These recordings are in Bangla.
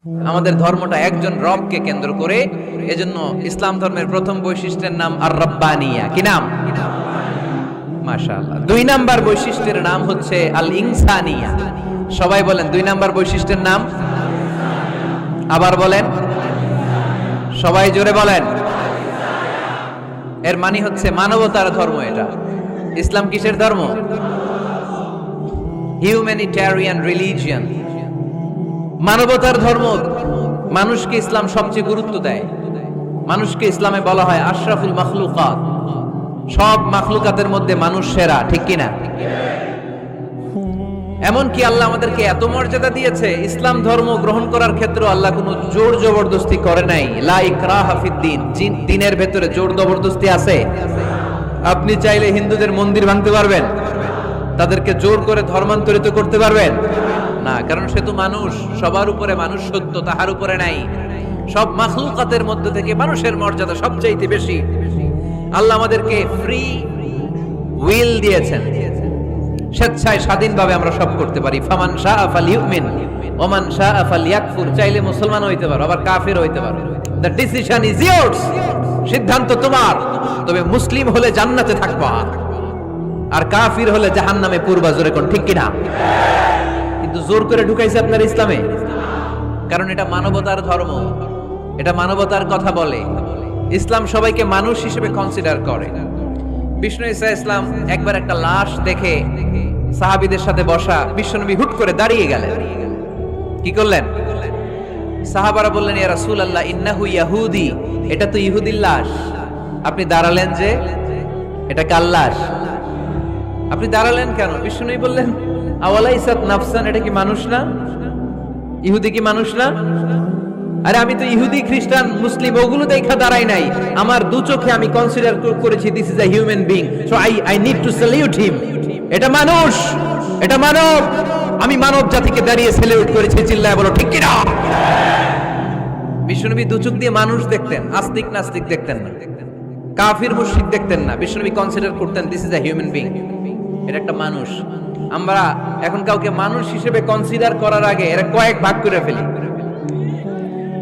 আমাদের ধর্মটা একজন রবকে কেন্দ্র করে। এজন্য ইসলাম ধর্মের প্রথম বৈশিষ্ট্যের নাম আর রব্বানিয়া। কি নাম? মাশাআল্লাহ। দুই নাম্বার বৈশিষ্ট্যের নাম হচ্ছে আল ইনসানিয়া। সবাই বলেন দুই নাম্বার বৈশিষ্ট্যের নাম। আবার বলেন, সবাই জোরে বলেন। এর মানে হচ্ছে মানবতার ধর্ম। এটা ইসলাম কিসের ধর্ম? হিউম্যানিটেরিয়ান রিলিজিয়ন, মানবতার ধর্ম। মানুষকে ইসলাম সবচেয়ে গুরুত্ব দেয়। মানুষকে ইসলামে বলা হয় আশরাফুল মাখলুকাত। সব মাখলুকাতের মধ্যে মানুষ সেরা, ঠিক কিনা? এমনকি আল্লাহ আমাদেরকে এত মর্যাদা দিয়েছে, ইসলাম ধর্ম গ্রহণ করার ক্ষেত্রে আল্লাহ কোনো জোর জবরদস্তি করে নাই। লা ইকরাহা ফিদ্দিন, দ্বীনের ভেতরে জোর জবরদস্তি আছে? আপনি চাইলে হিন্দুদের মন্দির ভাঙতে পারবেন? তাদেরকে জোর করে ধর্মান্তরিত করতে পারবেন না, কারণ সে তো মানুষ। সবার উপরে মানুষ সত্য, তাহার উপরে নাই। সব মাখলুকাতের মধ্যে থেকে মানুষের মর্যাদা সবচাইতে বেশি। আল্লাহ আমাদেরকে ফ্রি উইল দিয়েছেন, স্বেচ্ছায় স্বাধীনভাবে আমরা সব করতে পারি। ফামান শাআ ফালিউমিন ওয়া মান শাআ ফালিয়াকফুর। চাইলে মুসলমান হইতে পারো, আবার কাফের হইতে পারো। The decision is years. সিদ্ধান্ত তোমার। তবে মুসলিম হলে জান্নাতে থাকবা, আর কাফির হলে জাহান্নামে পূর্বা। জোরে কোন ঠিক কিনা? কিন্তু জোর করে ঢুকাইছে আপনার ইসলামে, কারণ এটা মানবতার ধর্ম, এটা মানবতার কথা বলে। ইসলাম সবাইকে মানুষ হিসেবে কনসিডার করে। বিষ্ণু ঈসা ইসলাম একবার একটা লাশ দেখে সাহাবীদের সাথে বসা, বিশ্বনবী হুট করে দাঁড়িয়ে গেলেন। কি করলেন? সাহাবারা বললেন, ইয়া রাসূলুল্লাহ ইন্নাহু ইয়াহুদি, এটা তো ইহুদির লাশ। আপনি দাঁড়ালেন যে? এটা কার লাশ? আপনি দাঁড়ালেন কেন? বিষ্ণুই বললেন, আওয়ালাইসাত নাফসান, এটা কি মানুষ না? ইহুদি কি মানুষ না? আরে আমি তো ইহুদি, খ্রিস্টান, মুসলিম ওগুলো দেখা দাঁড়াই নাই। আমার দু চোখে আমি কনসিডার করেছি this is a human being, so I need to salute হিম। এটা মানুষ, এটা মানব। আমি মানব জাতিকে দাঁড়িয়ে স্যালিউট করেছি। চিল্লায় বলো ঠিক কি না? বিশ্বনবী দু চোখ দিয়ে মানুষ দেখতেন, আস্তিক নাস্তিক দেখতেন না, কাফির মুশরিক দেখতেন না। বিশ্বনবী কনসিডার করতেন this is a human being, এটা একটা মানুষ। আমরা এখন কাউকে মানুষ হিসেবে কনসিডার করার আগে এরা কয়েক ভাগ করে ফেলি।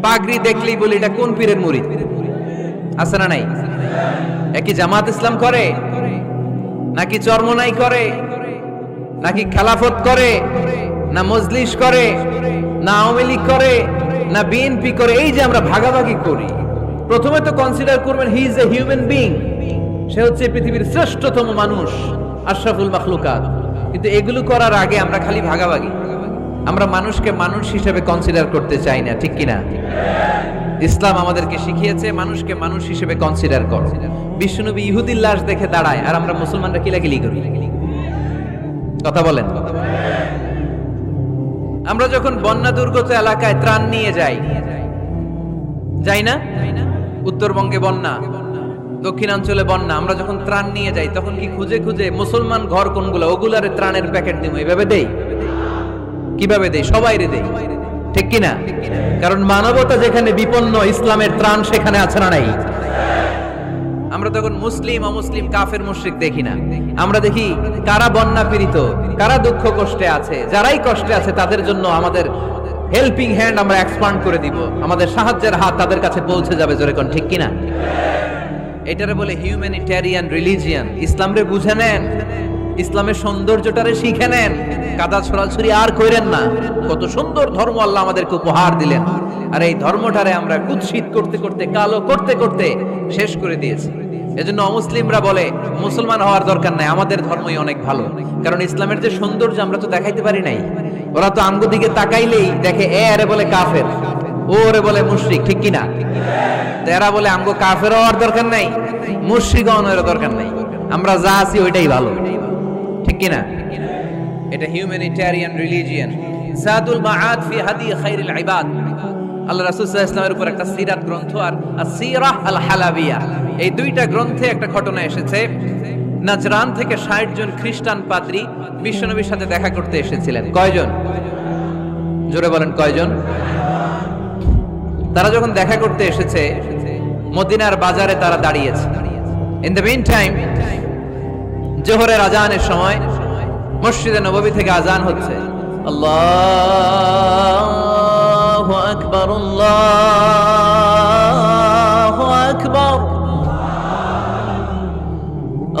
পাগড়ি দেখলেই বলি এটা কোন পীরের মুরিদ। আছে না নাই? একই জামাত ইসলাম করে, নাকি চরমনাই করে, নাকি খেলাফত করে, না মজলিস করে, না আওয়ামী লীগ করে, না বিএনপি করে? এই যে আমরা ভাগাভাগি করি, প্রথমে তো কনসিডার করবেন he is a human being, সে হচ্ছে পৃথিবীর শ্রেষ্ঠতম মানুষ, আশরাফুল মাখলুকাত। কিন্তু এগুলো করার আগে আমরা খালি ভাগাভাগি। আমরা মানুষকে মানুষ হিসেবে কনসিডার করতে চাই না, ঠিক কিনা? ইসলাম আমাদেরকে শিখিয়েছে মানুষকে মানুষ হিসেবে কনসিডার করো। বিশ্বনবী ইহুদির লাশ দেখে দাঁড়ায়, আর আমরা মুসলমানরা কিলাকিলি করি। কথা বলেন। আমরা যখন বন্যা দুর্গত এলাকায় ত্রাণ নিয়ে যাই, যাই না? উত্তরবঙ্গে বন্যা, দক্ষিণাঞ্চলে বন্যা, আমরা যখন ত্রাণ নিয়ে যাই তখন কি খুঁজে খুঁজে মুসলমান ঘর কোনগুলো, ওগুলারে ত্রাণের প্যাকেট দিব এভাবে দেই? কিভাবে দেই? সবাইরে দেই, ঠিক কিনা? কারণ মানবতা যেখানে বিপন্ন, ইসলামের ত্রাণ সেখানে আছে না নাই? আমরা তখন মুসলিম অমুসলিম কাফের মুশরিক দেখি না। আমরা দেখি কারা বন্যা পীড়িত, কারা দুঃখ কষ্টে আছে। যারাই কষ্টে আছে তাদের জন্য আমাদের হেল্পিং হ্যান্ড আমরা এক্সপান্ড করে দিব, আমাদের সাহায্যের হাত তাদের কাছে পৌঁছে যাবে। জোরে কোন ঠিক কিনা? এটারে বলে হিউম্যানিটেরিয়ান রিলিজিয়ন। ইসলামরে বুঝে নেন, ইসলামের সৌন্দর্যটারে শিখে নেন, কাদা ছড়াছড়ি আর কইরেন না। কত সুন্দর ধর্ম আল্লাহ আমাদেরকে উপহার দিলেন, আর এই ধর্মটারে আমরা কুৎসিত করতে করতে, কালো করতে করতে শেষ করে দিয়েছি। এজন্য অমুসলিমরা বলে মুসলমান হওয়ার দরকার নাই, আমাদের ধর্মই অনেক ভালো। কারণ ইসলামের যে সৌন্দর্য আমরা তো দেখাইতে পারি নাই। ওরা তো আঙ্গু দিকে তাকাইলেই দেখে এ আরে বলে কাফের, ও রে বলে মুশরিক, ঠিক কিনা? এরা বলে আঙ্গু কাফের হওয়ার দরকার নাই, মুশরিক হওয়ার দরকার নাই, আমরা যা আছি ওইটাই ভালো, ঠিক কিনা? এটা হিউম্যানিটেরিয়ান রিলিজিয়ন। জাদুল মাআদ ফি হাদি খায়রুল ইবাদ, আল্লাহ রাসূল সাল্লাল্লাহু আলাইহি ওয়াসাল্লামের উপর একটা সিরাত গ্রন্থ আর আসিরাহ আল হালাবিয়া, এই দুইটা গ্রন্থে একটা ঘটনা এসেছে। নাজরান থেকে 60 জন খ্রিস্টান পাদ্রী বিশ্বনবীর সাথে দেখা করতে এসেছিলেন। কয়জন? জোরে বলেন কয়জন? তারা যখন দেখা করতে এসেছে, মদিনার বাজারে তারা দাঁড়িয়েছে। ইন দ্য মিন টাইম জোহরের আজানের সময় মসজিদে নববী থেকে আজান হচ্ছে, আল্লাহু আল্লাহু আকবার, আল্লাহু আকবার,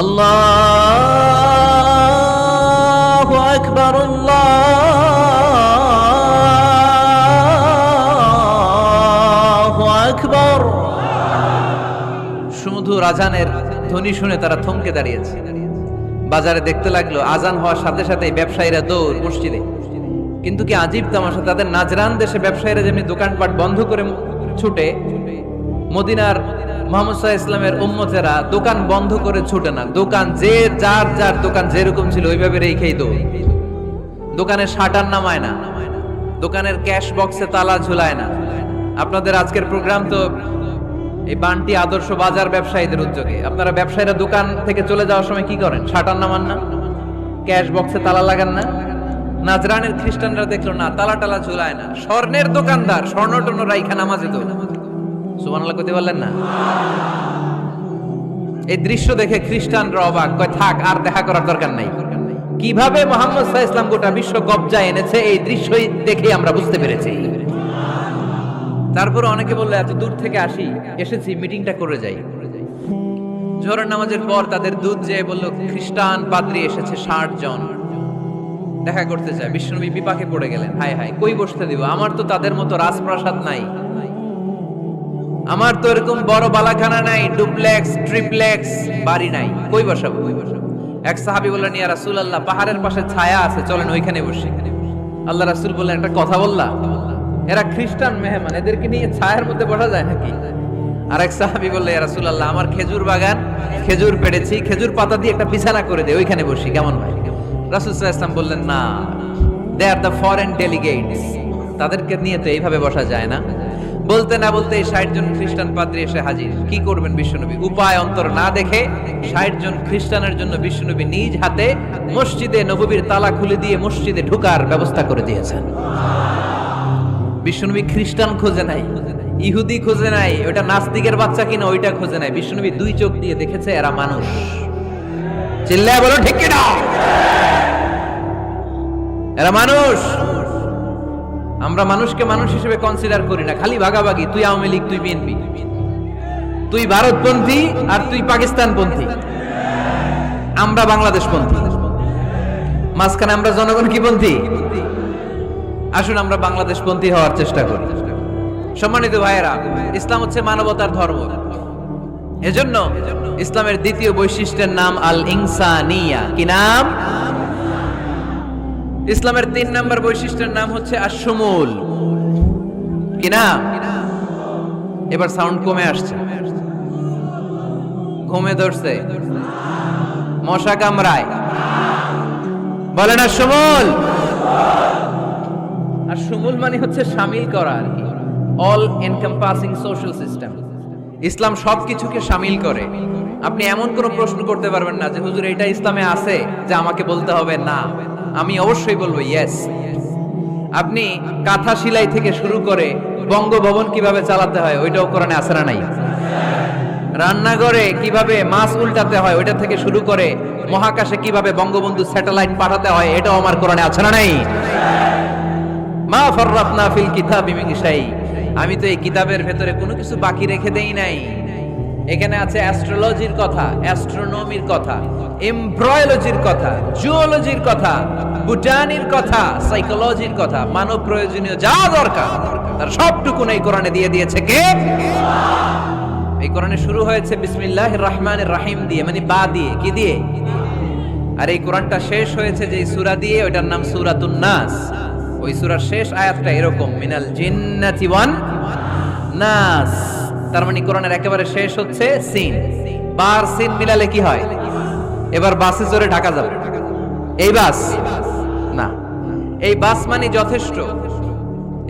আল্লাহু আকবার, আল্লাহু আকবার। সুমধুর আজানের ধ্বনি শুনে তারা থমকে দাঁড়িয়েছে। বাজারে দেখতে লাগলো আজান হওয়ার সাথে সাথে ব্যবসায়ীরা দৌড় মসজিদে। কিন্তু কি আজীব তামাশা, তাদের নাজরান দেশে ব্যবসায়ীরা যেমনি দোকানপাট বন্ধ করে ছুটে, মদিনার মুহাম্মদ সাল্লাল্লাহু আলাইহি ইসলামের উম্মতেরা দোকান বন্ধ করে ছুটে না। দোকান যে যার যার দোকান যেরকম ছিল ওইভাবে রেখেই দৌড়। দোকানের শাটার নামায় না, দোকানের ক্যাশ বক্সে তালা ঝুলায় না। আপনাদের আজকের প্রোগ্রাম তো এই বান্টি আদর্শ বাজার ব্যবসায়ীদের উদ্যোগে। আপনারা ব্যবসায়ীরা দোকান থেকে চলে যাওয়ার সময় কি করেন? শাটার নামান না, ক্যাশ বক্সে তালা লাগান না। নাজরানের খ্রিস্টানরা দেখলো না, তালা টালা ঝুলায় না। স্বর্ণের দোকানদার স্বর্ণ টর্ণ রাইখা নামাজে তো। সুবহানাল্লাহ কইতে পারলেন না? এই দৃশ্য দেখে খ্রিস্টানরা অবাক, কয় থাক আর দেখা করার দরকার নাই। কিভাবে মুহাম্মদ সাল্লাল্লাহু আলাইহি ওয়াসাল্লাম গোটা বিশ্ব কবজায় এনেছে এই দৃশ্যই দেখে আমরা বুঝতে পেরেছি। তারপর অনেকে বললো এত দূর থেকে এসেছি মিটিংটা করে যাই। জোহরের নামাজের পর তাদের দূত যেয়ে বলল খ্রিস্টান পাদ্রী এসেছে 60 জন দেখা করতে চায়। বিশ্বনবী বিপাকে পড়ে গেলেন, হায় হায় কই বসতে দিব, আমার তো তাদের মতো রাজপ্রাসাদ নাই, আমার তো এরকম বড় বালাখানা নাই, ডুপ্লেক্স ট্রিপ্লেক্স বাড়ি নাই, কই বসাবো? এক সাহাবী বললেন ইয়া রাসূলুল্লাহ পাহাড়ের পাশে ছায়া আছে, চলেন ওইখানে বসি। আল্লাহ রাসূল বললেন একটা কথা বললা, এরা খ্রিস্টান মেহমান, এদেরকে নিয়ে ছায়ার মধ্যে বসা যায় নাকি? আরেক সাহাবী বললেন ইয়া রাসূলুল্লাহ আমার খেজুর বাগান, খেজুর পেড়েছি, খেজুর পাতা দিয়ে একটা বিছানা করে দে, ওইখানে বসি, কেমন হয়? রাসূল সাল্লাল্লাহু আলাইহি ওয়াসাল্লাম বললেন না, দে আর দ্য ফরেন ডেলিগেটস, তাদেরকে নিয়ে তো এইভাবে বসা যায় না। বলতে না বলতে 60 জন খ্রিস্টান পাদ্রী এসে হাজির। কি করবেন বিশ্বনবী? উপায় অন্তর না দেখে 60 জন খ্রিস্টানের জন্য বিশ্বনবী নিজ হাতে মসজিদে নববীর তালা খুলে দিয়ে মসজিদে ঢোকার ব্যবস্থা করে দিয়েছেন। বিশ্বনবী খ্রিস্টান খোঁজে নাই, ইহুদি খোঁজে নাই, ওটা নাস্তিকের বাচ্চা কিনা ওইটা খোঁজে নাই। বিশ্বনবী দুই চোখ দিয়ে দেখেছে এরা মানুষ। চিল্লায় বলো ঠিক কিনা? এরা মানুষ। আমরা মানুষকে মানুষ হিসেবে কনসিডার করি না, খালি ভাগাভাগি, তুই আওয়ামী লীগ, তুই বিএনপি, তুই ভারতপন্থী আর তুই পাকিস্তানপন্থী, আমরা বাংলাদেশপন্থী। মাঝখানে আমরা জনগণ কি পন্থী? আসুন আমরা বাংলাদেশপন্থী হওয়ার চেষ্টা করি। সম্মানিত ভাইয়েরা, ইসলাম হচ্ছে মানবতার ধর্ম। এজন্য ইসলামের দ্বিতীয় বৈশিষ্ট্যের নাম আল ইনসানিয়া। কি নাম? ইসলামের 3 নম্বর বৈশিষ্ট্যের নাম হচ্ছে আশ-শুমুল। কি নাম? এবার সাউন্ড কমে আসছে, ঘুমে ধরছে, মশা কামড়ায়, বলেন আশ-শুমুল। আশ-শুমুল মানে হচ্ছে শামিল করা আর কি, অল এনকম্পাসিং সোশ্যাল সিস্টেম। ইসলাম সবকিছুকে শামিল করে। আপনি এমন কোন প্রশ্ন করতে পারবেন না যে হুজুর এটা ইসলামে আছে যে আমাকে বলতে হবে না, আমি অবশ্যই বলবো ইয়েস। আপনি কাঁথা সেলাই থেকে শুরু করে বঙ্গভবন কিভাবে চালাতে হয় ওইটাও কোরআনে আছে না নাই? রান্নাঘরে কিভাবে মাছ উল্টাতে হয় ওইটা থেকে শুরু করে মহাকাশে কিভাবে বঙ্গবন্ধু স্যাটেলাইট পাঠাতে হয় এটাও আমার কোরআনে আছে না নাই? মা ফাররাতনা ফিল কিতাবি মিন শাই, আমি তো এই কিতাবের ভেতরে কোনো কিছু বাকি রেখে দেই নাই। এখানে আছে অ্যাস্ট্রোলজির কথা, অ্যাস্ট্রোনমির কথা, এমব্রয়োলজির কথা, জুওলজির কথা, বুটানির কথা, সাইকোলজির কথা, মানব প্রয়োজনীয় যা দরকার তার সবটুকু এই কোরআনে দিয়ে দিয়েছে কে? এই কোরআনে শুরু হয়েছে বিসমিল্লাহির রহমানির রহিম দিয়ে, মানে বা দিয়ে, কি দিয়ে? আর এই কোরআনটা শেষ হয়েছে যে সূরা দিয়ে, ওটার নাম সূরাতুন নাস। ওই সূরার শেষ আয়াতটা এরকম, মিনাল জিন্নাতি ওয়ান নাস। তার মানে কোরআনের একেবারে শেষ হচ্ছে সিন। বার সিন মিলালে কি হয়? এবার বাসে চড়ে ঢাকা যাবে। এই বাস না, এই বাস মানে যথেষ্ট।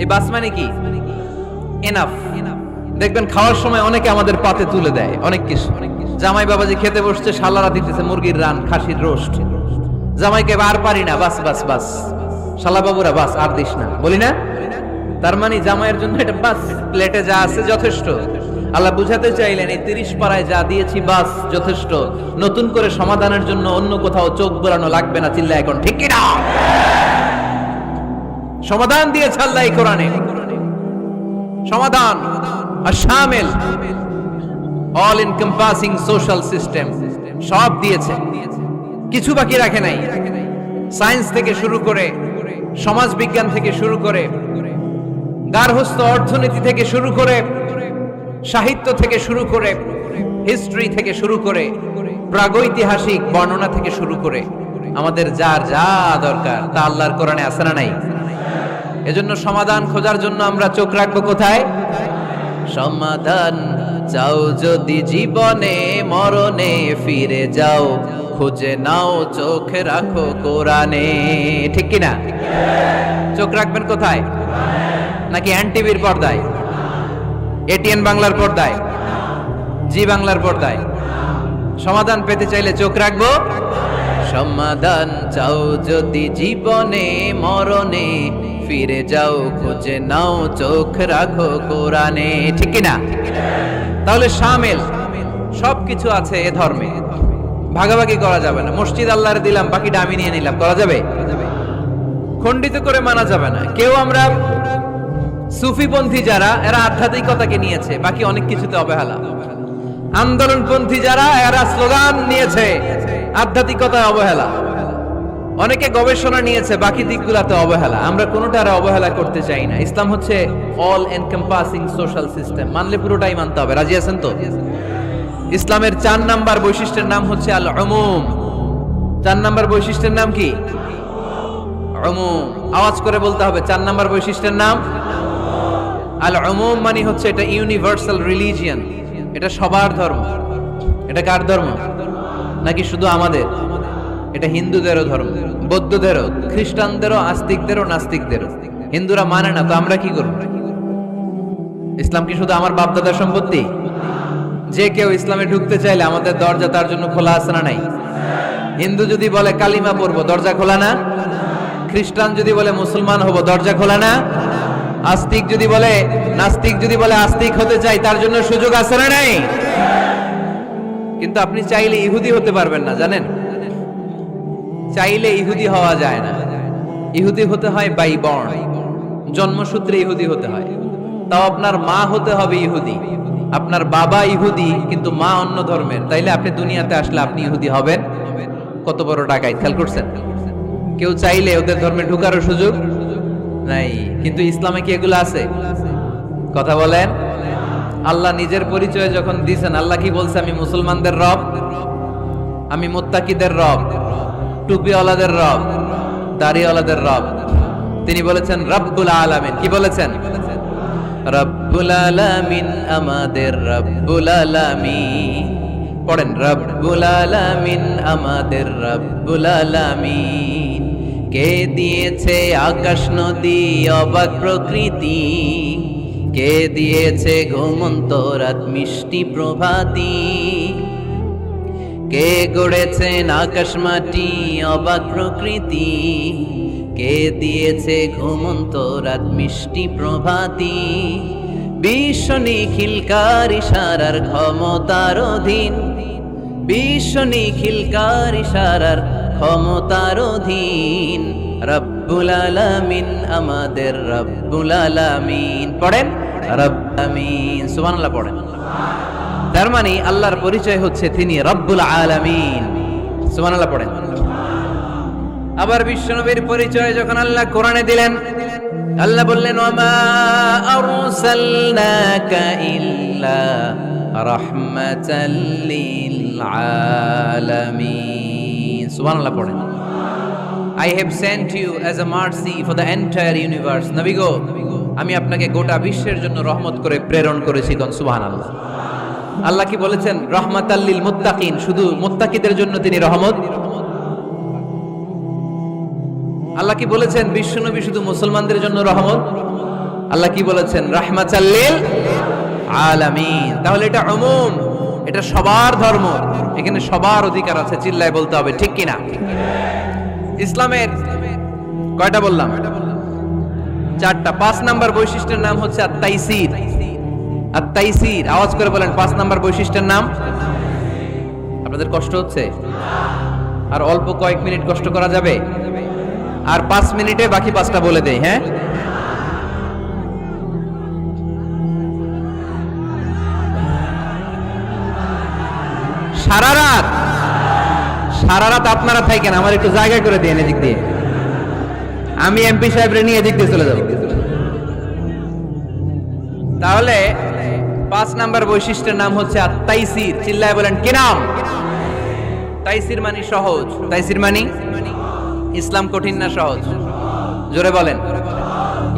এই বাস মানে কি? এনাফ। দেখবেন খাওয়ার সময় অনেকে আমাদের পাতে তুলে দেয় অনেক কিছু। জামাই বাবাজি খেতে বসছে, শালারা দিতেছে মুরগির রান, খাসির রোস্ট। জামাইকে আর পারি না, বাস বাস বাস, শালা বাবুরা বাস আর দিস না, বলি না? তার মানে জামাইয়ের জন্য এটা বাস, প্লেটে যা আছে যথেষ্ট। আল্লাহ বুঝাতে চাইলেন এই 30 পারায় যা দিয়েছি বাস যথেষ্ট, নতুন করে সমাধানের জন্য অন্য কোথাও চোখ বোলানো লাগবে না। চিল্লা এখন ঠিক কি না? সমাধান দিয়েছে আল্লাহ এই কোরআনে। সমাধান, শামিল, অল এনকম্পাসিং সোশ্যাল সিস্টেম সব দিয়েছে, কিছু বাকি রাখে নাই। সায়েন্স থেকে শুরু করে, সমাজ বিজ্ঞান থেকে শুরু করে, গার্হস্থ্য অর্থনীতি থেকে শুরু করে, সাহিত্য থেকে শুরু করে, হিস্ট্রি থেকে শুরু করে, প্রাগৈতিহাসিক বর্ণনা থেকে শুরু করে, আমাদের যার যা দরকার তা আল্লাহর কোরআনে আছে না নাই? এজন্য সমাধান খোঁজার জন্য আমরা চোখ রাখবো কোথায়? সমাধান চাও যদি জীবনে মরণে ফিরে যাও, খুঁজে নাও চোখ রাখো কোরআনে। ঠিক কিনা? চোখ রাখবেন কোথায়? নাকি এনটিভির পর্দায়, এটিএন বাংলার পর্দায়, জি বাংলার পর্দায়? সমাধান পেতে চাইলে চোখ রাখবো। সমাধান চাও যদি জীবনে মরণে ফিরে যাও, খুঁজে নাও চোখ রাখো কোরআনে। ঠিক কিনা? তাহলে শামিল, সবকিছু আছে এ ধর্মে, ভাগাভাগি করা যাবে না। মসজিদ আল্লাহর দিলাম, বাকিটা আমি নিয়ে নিলাম, করা যাবে? খণ্ডিত করে মানা যাবে না। কেউ আমরা সুফিপন্থী যারা, এরা আধ্যাত্মিকতাকে নিয়েছে, বাকি অনেক কিছুতে অবহেলা। আন্দোলনপন্থী যারা, এরা স্লোগান নিয়েছে, আধ্যাত্মিকতায় অবহেলা। অনেকে গবেষণা নিয়েছে, বাকি দিকগুলোতে অবহেলা। আমরা কোনোটার অবহেলা করতে চাই না। ইসলাম হচ্ছে অল এনকম্পাসিং সোশ্যাল সিস্টেম, মানলে পুরোটাই মানতে হবে। রাজি আছেন তো? ইসলামের 4 নাম্বার বৈশিষ্ট্যের নাম হচ্ছে আল উমুম। 4 নাম্বার বৈশিষ্ট্যের নাম কি? উমুম। আওয়াজ করে বলতে হবে, 4 নাম্বার বৈশিষ্ট্যের নাম আল উমুম। মানে হচ্ছে এটা ইউনিভার্সাল রিলিজিয়ন, এটা সবার ধর্ম। এটা কার ধর্ম? নাকি শুধু আমাদের? এটা হিন্দুদেরও ধর্ম, বৌদ্ধদেরও, খ্রিস্টানদেরও, আস্তিকদেরও, নাস্তিকদেরও। হিন্দুরা মানে না তো আমরা কি করব? ইসলাম কি শুধু আমার বাপদাদার সম্পত্তি? যে কেউ ইসলামে ঢুকতে চাইলে আমাদের দরজা তার জন্য খোলা আছে না নাই? হিন্দু যদি বলে কালিমা পড়বো, দরজা খোলা না? খ্রিস্টান যদি বলে মুসলমান হব, দরজা খোলা না? আস্তিক যদি বলে, নাস্তিক যদি বলে আস্তিক হতে চাই, তার জন্য সুযোগ আছে না নাই? কিন্তু আপনি চাইলে ইহুদি হতে পারবেন না, জানেন? চাইলে ইহুদি হওয়া যায় না। ইহুদি হতে হয় বাই বর্ন, জন্মসূত্রে ইহুদি হতে হয়। তাও আপনার মা হতে হবে ইহুদি। আপনার বাবা ইহুদি কিন্তু মা অন্য ধর্মের, তাইলে আপনি দুনিয়াতে আসলে আপনি ইহুদি হবেন? কত বড় ডাকাইত! খেয়াল করছেন? কেউ চাইলে ওদের ধর্মে ঢুকারও সুযোগ নাই। কিন্তু ইসলামে কি এগুলো আছে? কথা বলেন। আল্লাহ নিজের পরিচয় যখন দিয়েছেন, আল্লাহ কি বলছে? আমি মুসলমানদের রব, আমি মুত্তাকিদের রব, টুপিওয়ালাদের রব, দাড়িওয়ালাদের রব। তিনি বলেছেন রব্বুল আলামিন। কি বলেছেন? রব্বুল আলামিন, আমাদের রব্বুল আলামিন। পড়েন, রব্বুল আলামিন, আমাদের রব্বুল আলামিন। কে দিয়েছে আকাশ নদী অবাক প্রকৃতি, কে দিয়েছে ঘুমন্ত রাত মিষ্টি প্রভাতী, কে গড়েছেন আকাশ মাটি অবাক প্রকৃতি, কে দিয়েছে ঘুমন্ত রাত মিষ্টি প্রভাতী। বিশ্ব নিখিলকার ইশারার ক্ষমতার অধীন, বিশ্ব নিখিলকার ইশারার ক্ষমতার অধীন। রব্বুল আলামিন, আমাদের রব্বুল আলামিন। পড়েন রব্বুল আলামিন, সুবহানাল্লাহ পড়েন। তার মানে আল্লাহর পরিচয় হচ্ছে তিনি রব্বুল আলামিন। সুবহানাল্লাহ পড়েন। আবার বিশ্বনবীর পরিচয় যখন আল্লাহ কোরআনে দিলেন, আল্লাহ বললেন ওয়ামা আরসালনাকা ইল্লা রাহমাতাল লিল আলামিন। সুবহানাল্লাহ পড়েন। I have sent you as a mercy for the entire universe. নবী গো, আমি আপনাকে গোটা বিশ্বের জন্য রহমত করে প্রেরণ করেছি। কোন সুবহানাল্লাহ। আল্লাহ কি বলেছেন? রাহমাতাল লিল মুত্তাকিন, শুধু মুত্তাকিদের জন্য তিনি রহমত। আল্লাহ কি বলেছেন? বিশ্বনবী শুধু মুসলমানদের জন্য রহমত। আল্লাহ কি বলেছেন? রাহমাতাল লিল আলামিন। তাহলে এটা উমুম, এটা সবার ধর্ম, এখানে সবার অধিকার আছে। চিল্লায় বলতে হবে, ঠিক কিনা? ইসলামের কয়টা বললাম? 4টা। 5 নাম্বার বৈশিষ্ট্যের নাম হচ্ছে আত-তাইসির। আত-তাইসির, আওয়াজ করে বলেন 5 নাম্বার বৈশিষ্ট্যের নাম। আপনাদের কষ্ট হচ্ছে? আর অল্প কয়েক মিনিট কষ্ট করা যাবে? আর 5 মিনিটে বাকি 5টা বলে দেই। হ্যাঁ, সারা রাত? সারা রাত আপনারা থাকেন, আমার একটু জায়গা করে দেন এদিক দিয়ে, আমি এমপি সাহেবরে নিয়ে এদিক দিয়ে চলে যাব। তাহলে 5 নাম্বার বৈশিষ্ট্যের নাম হচ্ছে আত-তাইসির। চিল্লায় বলেন কি নাম? তাইসির মানে সহজ। তাইসির মানে ইসলাম কঠিন না সহজ? জোরে বলেন।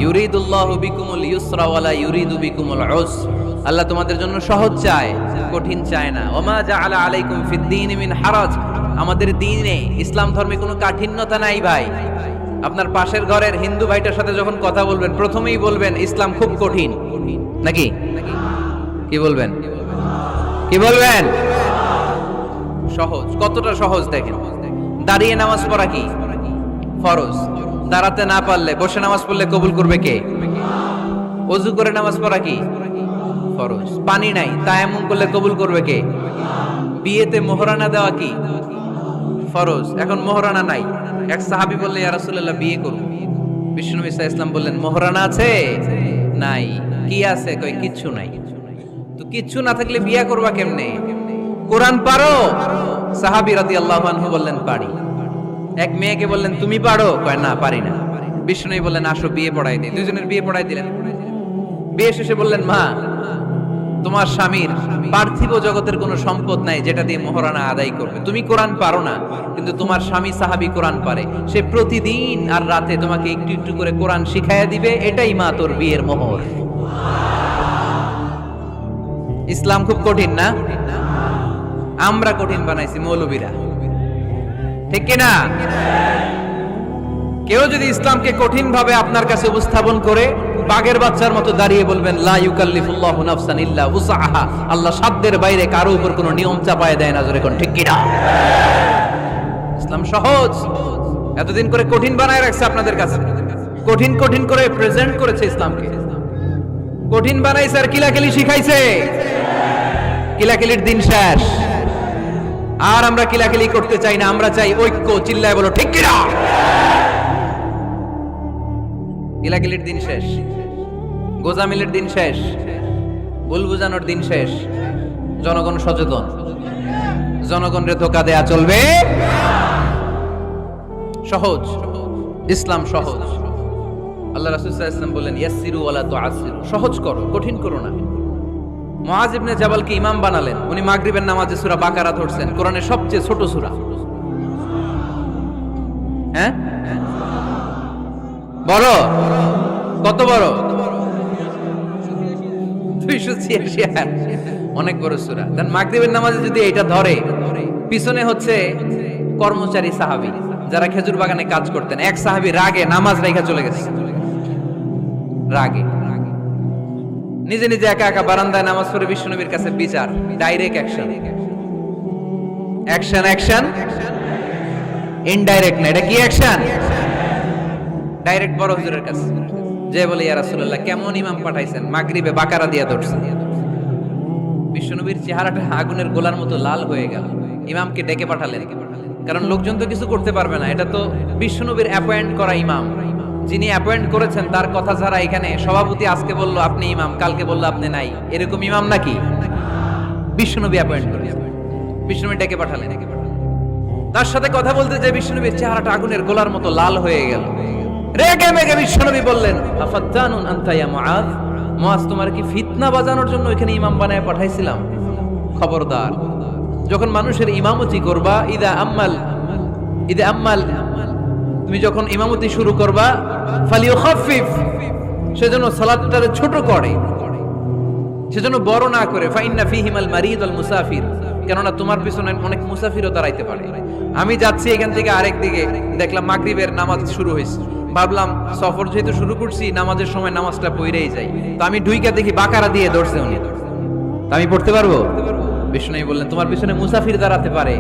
ইউরিদুল্লাহু বিকুমুল ইউসরা ওয়ালা ইউরিদু বিকুমুল উসর। আল্লাহ তোমাদের জন্য সহজ চায়, কঠিন চায় না। ওমা জাআলা আলাইকুম ফিদ-দীনি মিন হারাজ। আমাদের দ্বীনে, ইসলাম ধর্মে কোনো কাঠিন্যতা নাই ভাই। আপনার পাশের ঘরের হিন্দু ভাইটার সাথে যখন কথা বলবেন, প্রথমেই বলবেন ইসলাম খুব কঠিন, নাকি? কি বলবেন? কি বলবেন? সহজ। কতটা সহজ দেখেন। দাঁড়িয়ে নামাজ পড়া কি ফরজ। দাঁড়াতে না পারলে বসে নামাজ পড়লে কবুল করবে কে? ওযু করে নামাজ পড়া কি ফরজ। পানি নাই, তায়াম্মুম করলে কবুল করবে কে? বিয়েতে মোহরানা দেওয়া কি ফরজ। এখন মোহরানা নাই, এক সাহাবী বললে ইয়া রাসূলুল্লাহ বিয়ে করব। বিশ্বনবী সাল্লাল্লাহু আলাইহি ওয়াসাল্লাম বললেন মোহরানা আছে? নাই। কি আছে? কই কিচ্ছু নাই। তো কিচ্ছু না থাকলে বিয়ে করবা কেমনে? কোরআন পারো? সাহাবী রাদিয়াল্লাহু আনহু বললেন পারি। এক মেয়েকে বললেন তুমি পারো? কয় না পারি না। বিশ্বনবী বললেন আসো বিয়ে পড়াই দিই। দুইজনের বিয়ে পড়াই দিলেন। বিয়ে শেষে বললেন মা, তোমার স্বামীর পার্থিব জগতের কোনো সম্পদ নাই যেটা দিয়ে মোহরানা আদায় করবে। তুমি কোরআন পারো না, কিন্তু তোমার স্বামী সাহাবী কোরআন পারে। সে প্রতিদিন আর রাতে তোমাকে একটু একটু করে কোরআন শিখাইয়া দিবে। এটাই মা তোর বিয়ের মোহর। ইসলাম খুব কঠিন না? আমরা কঠিন বানাইছি মৌলবীরা, ঠিক কিনা? কেউ যদি ইসলামকে কঠিন ভাবে আপনার কাছে উপস্থাপন করে, বাঘের বাচ্চার মতো দাঁড়িয়ে বলবেন লা ইউকাল্লিফুল্লাহু নাফসান ইল্লা উসআহা। আল্লাহ সাধ্যের বাইরে কারো উপর কোনো নিয়ম চাপায় দেয় না। জোরে কোন ঠিক কিনা? ইসলাম সহজ। এতদিন করে কঠিন বানায় রাখছে আপনাদের কাছে, কঠিন কঠিন করে প্রেজেন্ট করেছে ইসলামকে। কঠিন বানাইছে আর কিলাকিলি শিখাইছে। কিলাকিলির দিন শেষ। আর আমরা কিলাকিলি করতে চাই না, আমরা চাই ঐক্য। চিল্লায় বলো ঠিক কিনা? কিলাকিলির দিন শেষ, গোজামিলের দিন শেষ, ভুল বুঝানোর দিন শেষ। জনগণ সচেতন, জনগণরে ধোঁকা দেয়া চলবে। সহজ, ইসলাম সহজ। আল্লাহ রাসূল সাল্লাল্লাহু আলাইহি ওয়াসাল্লাম বলেন ইয়াসসিরু ওয়ালা তুআসসিরু। সহজ করো, কঠিন করো না। মুআজ ইবনে জাবালকে ইমাম বানালেন। উনি মাগরিবের নামাজে সূরা বাকারা ধরছেন, কোরআনের সবচেয়ে ছোট সূরা। হ্যাঁ বড়? কত বড়? 286। অনেক বড় সূরা। দেন মাগরিবের নামাজে যদি এটা ধরে, পিছনে হচ্ছে কর্মচারী সাহাবী যারা খেজুর বাগানে কাজ করতেন। এক সাহাবী রাগে নামাজ রাইখা চলে গেছে। রাগে নিজে নিজে একা একা বারান্দায় নামাজ পড়ে বিশ্বনবীর কাছে বিচার। Direct action. Action action, indirect না। এটা কি অ্যাকশন? ডাইরেক্ট বড় হুজুরের কাছে যে বলে ইয়া রাসূলুল্লাহ কেমন ইমাম পাঠাইছেন, মাগরিবে বাকারা দিয়া ধরছে। বিশ্বনবীর চেহারাটা আগুনের গোলার মতো লাল হয়ে গেল। ইমামকে ডেকে পাঠালেন, কারণ লোকজন তো কিছু করতে পারবে না। এটা তো বিশ্বনবীর অ্যাপয়েন্ট করা ইমাম। যিনি অ্যাপয়েন্ট করেছেন তার কথা ছাড়া এখানে সভাপতি আজকে বলল আপনি ইমাম, কালকে বলল আপনি নাই, এরকম ইমাম নাকি? বিশ্বনবী অ্যাপয়েন্ট করেছেন। বিশ্বনবী ডেকে পাঠালেন। তার সাথে কথা বলতে যে বিশ্বনবীর চেহারাটা আগুনের গোলার মতো লাল হয়ে গেল। রেগে মেগে বিশ্বনবী বললেন আফাত্তানুন আনতা ইয়া মুআজ। মুআজ, তোমার কি ফিতনা বাজানোর জন্য এখানে ইমাম বানায় পাঠাইছিলাম? খবরদার, যখন মানুষের ইমামতি করবা, ইদা আম্মাল তুমি যখন ইমামতি শুরু করবা, ফালিয়ুখাফফিফ, সেজন্য সালাতটারে ছোট করে, সেজন্য বড় না করে। ফাইন্না ফীহিমাল মারিদ ওয়াল মুসাফির, কেননা তোমার পিছনে অনেক মুসাফিরও দাঁড়াইতে পারে। আমি যাচ্ছি এখান থেকে আরেক দিকে, দেখলাম মাগরিবের নামাজ শুরু হয়েছে। ভাবলাম সফর যেহেতু শুরু করছি, নামাজের সময় নামাজটা পড়েই যাই। তো আমি ঢুইকা দেখি বাকারা দিয়ে ধরছে উনি। তো আমি পড়তে পারবো? বিষ্ণু বললেন তোমার পিছনে মুসাফির দাঁড়াতে পারে,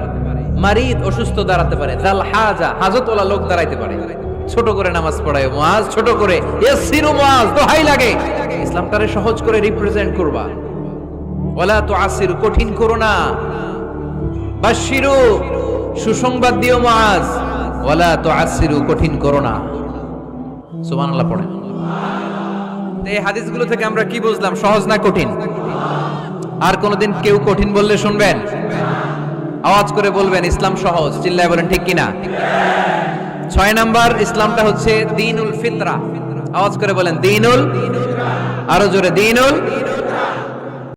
মারিদ অসুস্থ দাঁড়াতে পারে, জাল হাজা হাজতওয়ালা লোক দাঁড়াইতে পারে। ছোট করে নামাজ পড়ায় মুআজ, ছোট করে। ইয়াসসিরু মুআজ, দোহাই লাগে ইসলাম তারে সহজ করে রিপ্রেজেন্ট করবা। ওয়ালা তুআসসিরু, কঠিন করো না। বাশশিরু, সুসংবাদ দিও মুআজ। ওয়ালা তুআসসিরু, কঠিন করো না। সুবহানাল্লাহ পড়েন। এই হাদিসগুলো থেকে আমরা কি বুঝলাম? সহজ না কঠিন? আর কোনদিন কেউ কঠিন বললে শুনবেন? আওয়াজ করে বলবেন ইসলাম সহজ, চিল্লায় বলেন ঠিক কিনা। 6 নাম্বার ইসলামটা হচ্ছে দ্বীনুল ফিতরা, আওয়াজ করে বলেন দ্বীনুল, আরো জোরে দ্বীনুল।